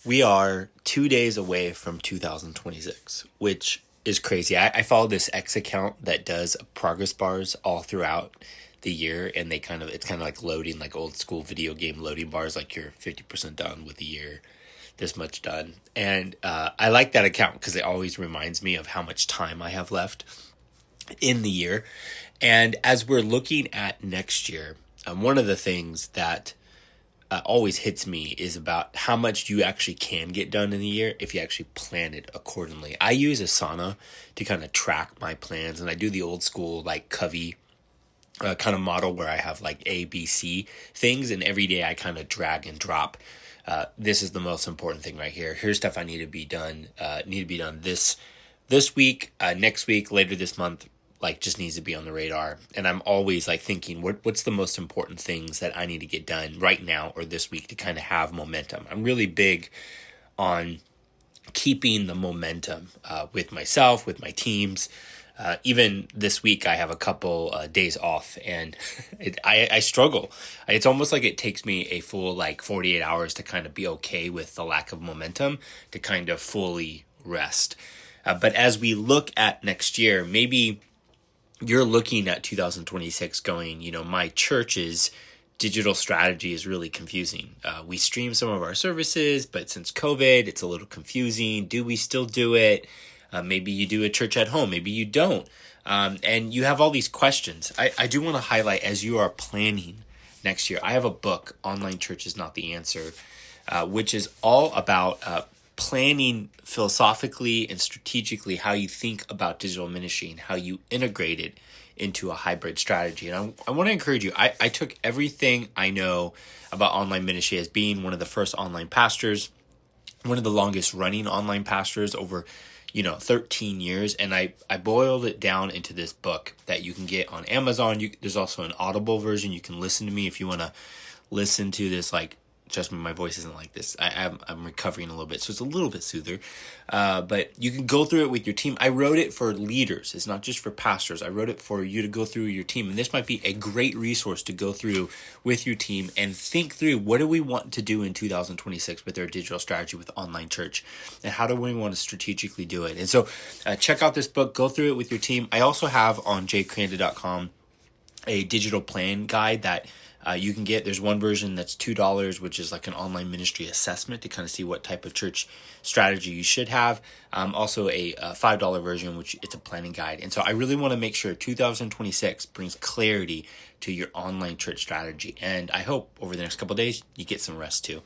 We are 2 days away from 2026, which is crazy. I follow this X account that does progress bars all throughout the year, and it's kind of like loading, like old school video game loading bars, like you're 50% done with the year, this much done. And I like that account because it always reminds me of how much time I have left in the year. And as we're looking at next year, one of the things that always hits me is about how much you actually can get done in a year if you actually plan it accordingly. I use Asana to kind of track my plans, and I do the old school like Covey kind of model where I have like A, B, C things, and every day I kind of drag and drop. This is the most important thing right here. Here's stuff I need to be done. Need to be done this week, next week, later this month, like just needs to be on the radar. And I'm always like thinking, what's the most important things that I need to get done right now or this week to kind of have momentum. I'm really big on keeping the momentum with myself, with my teams. Even this week, I have a couple days off, and I struggle. It's almost like it takes me a full like 48 hours to kind of be okay with the lack of momentum to kind of fully rest. But as we look at next year, maybe you're looking at 2026 going, my church's digital strategy is really confusing. We stream some of our services, but since COVID, it's a little confusing. Do we still do it? Maybe you do a church at home, maybe you don't. And you have all these questions. I do want to highlight as you are planning next year, I have a book, Online Church is Not the Answer, which is all about planning philosophically and strategically how you think about digital ministry and how you integrate it into a hybrid strategy. And I want to encourage you. I took everything I know about online ministry as being one of the first online pastors, one of the longest running online pastors over 13 years. And I boiled it down into this book that you can get on Amazon. There's also an Audible version. You can listen to me if you want to listen to this, like, trust me, my voice isn't like this. I'm recovering a little bit, so it's a little bit soother. But you can go through it with your team. I wrote it for leaders. It's not just for pastors. I wrote it for you to go through your team. And this might be a great resource to go through with your team and think through, what do we want to do in 2026 with our digital strategy with online church? And how do we want to strategically do it? And so check out this book. Go through it with your team. I also have on jkranda.com a digital plan guide that you can get. There's one version that's $2, which is like an online ministry assessment to kind of see what type of church strategy you should have. Also a $5 version, which it's a planning guide. And so I really want to make sure 2026 brings clarity to your online church strategy. And I hope over the next couple of days you get some rest too.